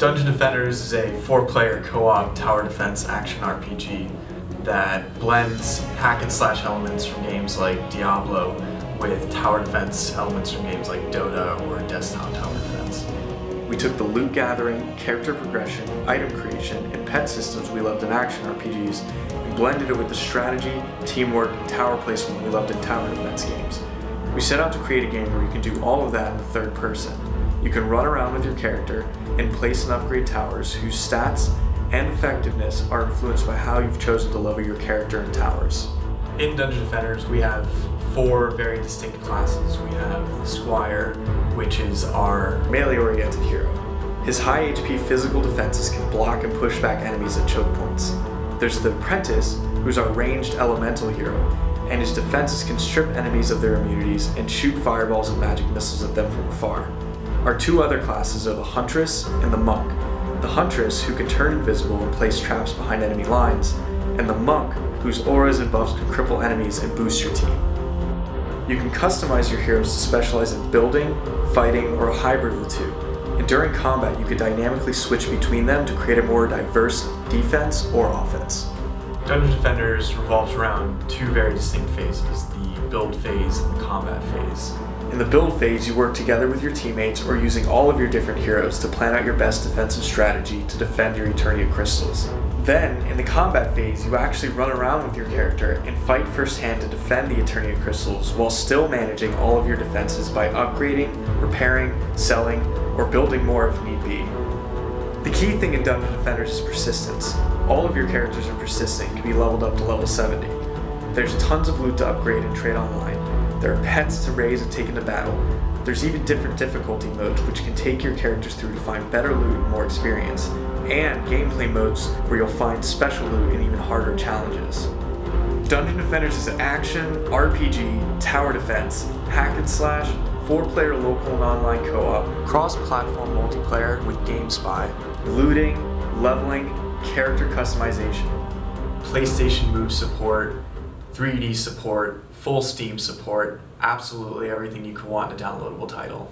Dungeon Defenders is a 4-player co-op tower defense action RPG that blends hack and slash elements from games like Diablo with tower defense elements from games like Dota or desktop tower defense. We took the loot gathering, character progression, item creation, and pet systems we loved in action RPGs and blended it with the strategy, teamwork, and tower placement we loved in tower defense games. We set out to create a game where you can do all of that in the third person. You can run around with your character and place and upgrade towers whose stats and effectiveness are influenced by how you've chosen to level your character and towers. In Dungeon Defenders, we have 4 very distinct classes. We have the Squire, which is our melee-oriented hero. His high HP physical defenses can block and push back enemies at choke points. There's the Apprentice, who's our ranged elemental hero, and his defenses can strip enemies of their immunities and shoot fireballs and magic missiles at them from afar. Our 2 other classes are the Huntress and the Monk. The Huntress, who can turn invisible and place traps behind enemy lines, and the Monk, whose auras and buffs can cripple enemies and boost your team. You can customize your heroes to specialize in building, fighting, or a hybrid of the 2. And during combat, you can dynamically switch between them to create a more diverse defense or offense. Dungeon Defenders revolves around 2 very distinct phases, the build phase and the combat phase. In the build phase, you work together with your teammates or using all of your different heroes to plan out your best defensive strategy to defend your Eternia crystals. Then, in the combat phase, you actually run around with your character and fight firsthand to defend the Eternia crystals while still managing all of your defenses by upgrading, repairing, selling, or building more if need be. The key thing in Dungeon Defenders is persistence. All of your characters are persistent and can be leveled up to level 70. There's tons of loot to upgrade and trade online. There are pets to raise and take into battle. There's even different difficulty modes which can take your characters through to find better loot and more experience, and gameplay modes where you'll find special loot and even harder challenges. Dungeon Defenders is an action, RPG, tower defense, hack and slash, 4-player local and online co-op, cross-platform multiplayer with GameSpy, looting, leveling, character customization, PlayStation Move support, 3D support, full Steam support, absolutely everything you could want in a downloadable title.